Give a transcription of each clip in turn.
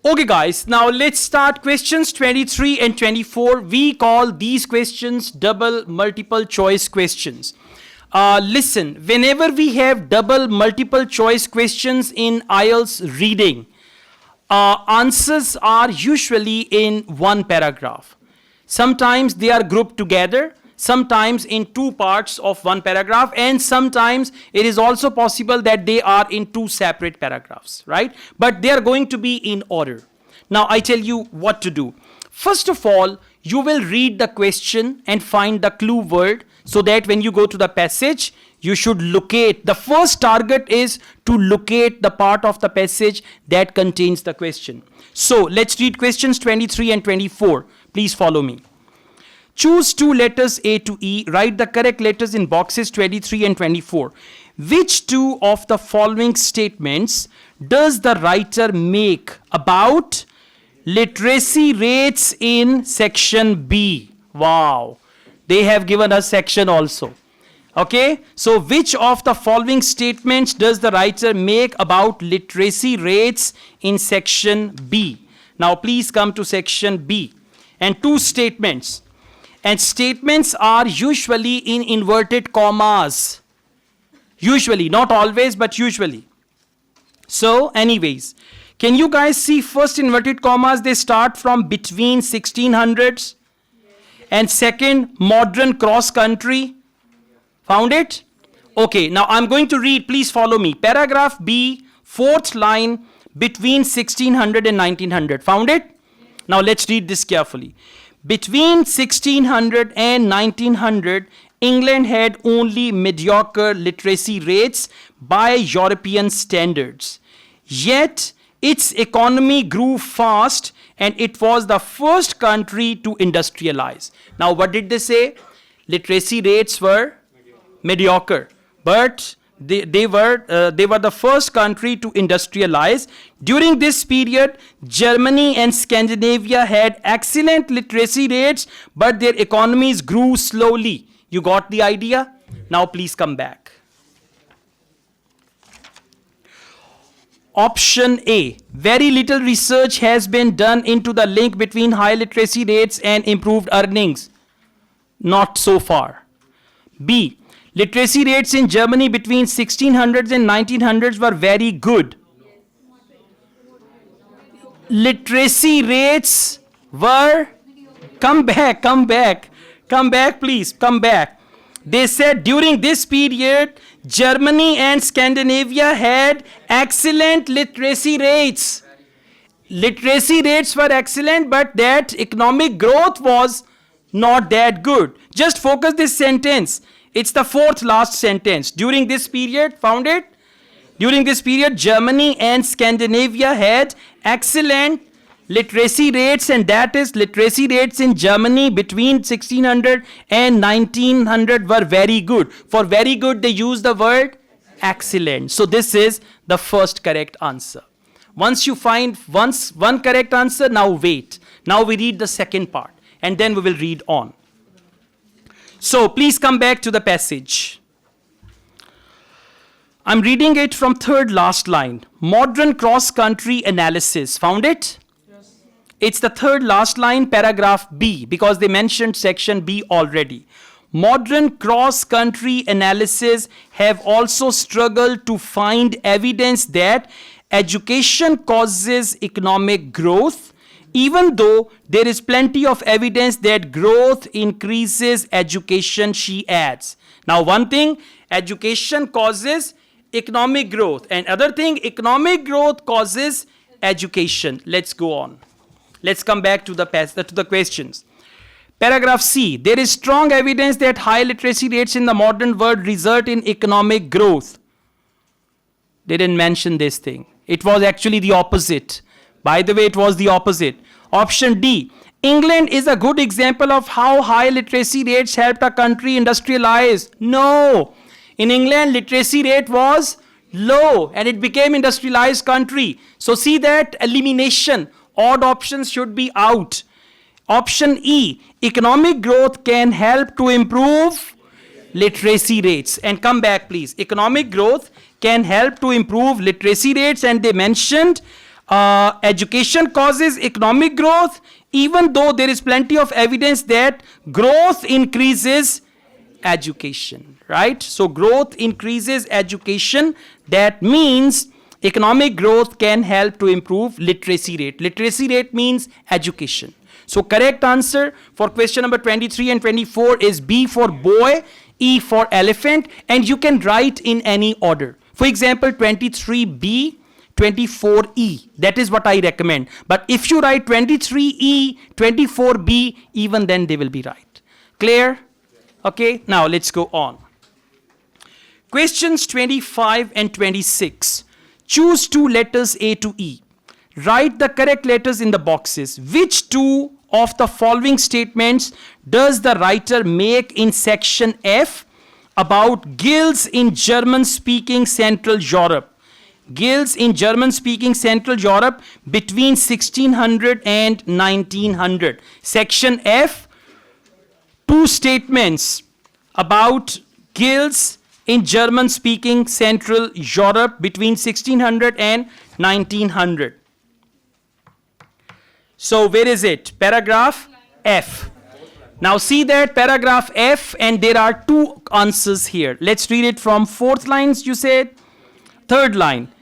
Okay guys, now let's start questions 23 and 24. We call these questions double multiple choice questions. Listen, whenever we have double multiple choice questions in Ielts reading, answers are usually in one paragraph. Sometimes they are grouped together, sometimes in two parts of one paragraph, and sometimes it is also possible that they are in two separate paragraphs, right? But they are going to be in order. Now I tell you what to do. First of all, you will read the question and find the clue word, so that when you go to the passage, you should locate. The first target is to locate the part of the passage that contains the question. So let's read questions 23 and 24. Please follow me. Choose two letters A to E. Write the correct letters in boxes 23 and 24. Which two of the following statements does the writer make about literacy rates in section B? Wow. They have given us section also. Okay, so which of the following statements does the writer make about literacy rates in section B? Now please come to section B. And two statements. And statements are usually in inverted commas. Usually, not always, but usually. So anyways, can you guys see first inverted commas? They start from between 1600s. And second, modern cross country. Found it? Okay, now I'm going to read. Please follow me. Paragraph B, fourth line, between 1600 and 1900. Found it? Now let's read this carefully. Between 1600 and 1900, England had only mediocre literacy rates by European standards. Yet, its economy grew fast and it was the first country to industrialize. Now, what did they say? Literacy rates were mediocre, but they were the first country to industrialize. During this period, Germany and Scandinavia had excellent literacy rates, but their economies grew slowly. You got the idea? Now please come back. Option A. Very little research has been done into the link between high literacy rates and improved earnings. Not so far. B. Literacy rates in Germany between 1600s and 1900s were very good. Literacy rates were... Come back, please, come back. They said during this period, Germany and Scandinavia had excellent literacy rates. Literacy rates were excellent, but that economic growth was not that good. Just focus this sentence. It's the fourth last sentence. During this period, found it? During this period, Germany and Scandinavia had excellent literacy rates, and that is literacy rates in Germany between 1600 and 1900 were very good. For very good, they use the word excellent. So this is the first correct answer. Once you find one correct answer, now wait. Now we read the second part, and then we will read on. So please come back to the passage. I'm reading it from third last line. Modern cross-country analysis. Found it? Yes. It's the third last line, paragraph B, because they mentioned section B already. Modern cross-country analysis have also struggled to find evidence that education causes economic growth, even though there is plenty of evidence that growth increases education, she adds. Now, one thing, education causes economic growth, and other thing, economic growth causes education. Let's go on. Let's come back to the questions. Paragraph C, there is strong evidence that high literacy rates in the modern world result in economic growth. They didn't mention this thing. It was actually the opposite. By the way, it was the opposite. Option D, England is a good example of how high literacy rates helped a country industrialize. No. In England, literacy rate was low and it became industrialized country. So see that elimination. Odd options should be out. Option E, economic growth can help to improve literacy rates. And come back, please. Economic growth can help to improve literacy rates, and they mentioned Education causes economic growth, even though there is plenty of evidence that growth increases education, right? So growth increases education. That means economic growth can help to improve literacy rate. Literacy rate means education. So correct answer for question number 23 and 24 is B for boy, E for elephant, and you can write in any order. For example, 23B, 24E. That is what I recommend. But if you write 23E, 24B, even then they will be right. Clear? Okay, now let's go on. Questions 25 and 26. Choose two letters A to E. Write the correct letters in the boxes. Which two of the following statements does the writer make in section F about guilds in German-speaking Central Europe? Guilds in German-speaking Central Europe between 1600 and 1900. Section F, two statements about guilds in German-speaking Central Europe between 1600 and 1900. So where is it? Paragraph F. Now see that paragraph F, and there are two answers here. Let's read it from fourth lines, you said. Third line,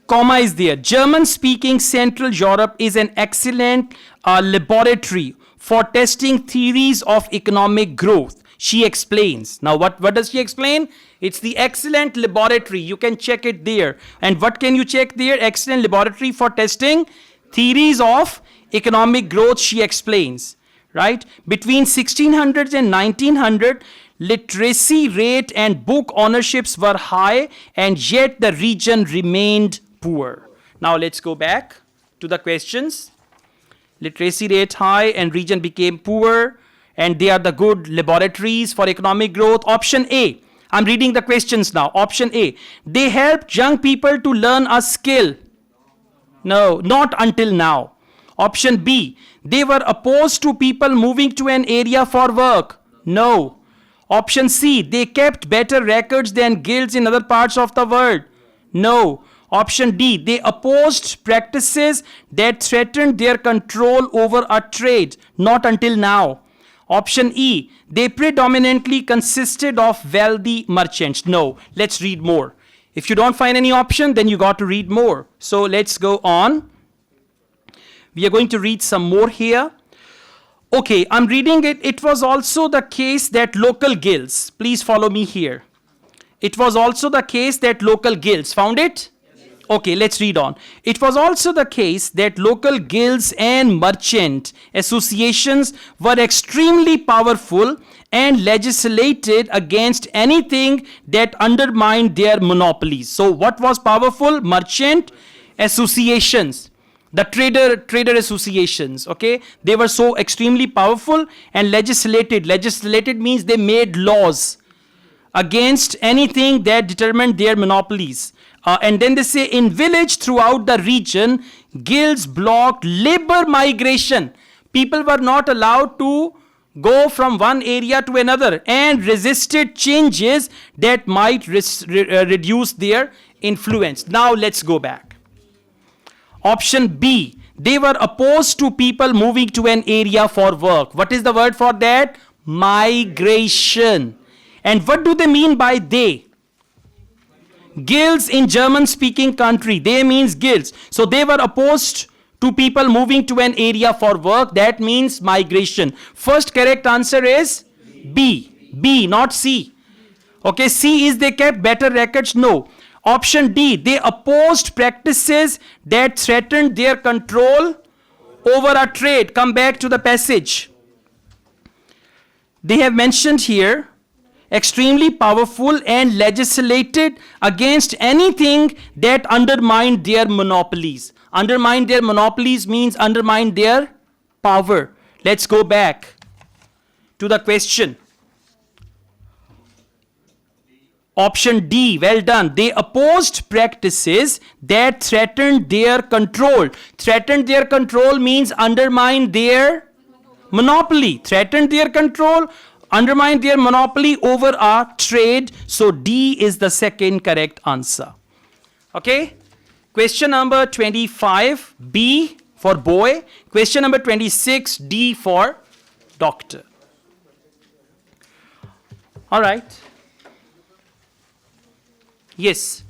comma is there. German-speaking Central Europe is an excellent laboratory for testing theories of economic growth. She explains. Now what does she explain? It's the excellent laboratory. You can check it there. And what can you check there? Excellent laboratory for testing theories of economic growth, she explains. Right? Between 1600 and 1900, literacy rate and book ownerships were high, and yet the region remained poor. Now let's go back to the questions. Literacy rate high and region became poor, and they are the good laboratories for economic growth. Option A. I'm reading the questions now. Option A. They helped young people to learn a skill. No, not until now. Option B. They were opposed to people moving to an area for work. No. Option C. They kept better records than guilds in other parts of the world. No. Option D. They opposed practices that threatened their control over a trade. Not until now. Option E. They predominantly consisted of wealthy merchants. No. Let's read more. If you don't find any option, then you got to read more. So let's go on. We are going to read some more here. Okay, I'm reading it. It was also the case that local guilds, please follow me here. It was also the case that local guilds, found it? Yes. Okay, let's read on. It was also the case that local guilds and merchant associations were extremely powerful and legislated against anything that undermined their monopolies. So what was powerful? Merchant associations. The trader associations, okay, they were so extremely powerful and legislated. Legislated means they made laws against anything that determined their monopolies. And then they say in village throughout the region, guilds blocked labor migration. People were not allowed to go from one area to another and resisted changes that might reduce their influence. Now let's go back. Option B, they were opposed to people moving to an area for work. What is the word for that? Migration. And what do they mean by they? Guilds in German-speaking country. They means guilds. So they were opposed to people moving to an area for work. That means migration. First correct answer is B. B, not C. Okay, C is they kept better records. No. Option D, they opposed practices that threatened their control over a trade. Come back to the passage. They have mentioned here, extremely powerful and legislated against anything that undermined their monopolies. Undermined their monopolies means undermined their power. Let's go back to the question. Option D, well done. They opposed practices that threatened their control. Threatened their control means undermined their monopoly. Threatened their control, undermined their monopoly over a trade. So D is the second correct answer. Okay? Question number 25, B for boy. Question number 26, D for doctor. All right. Yes.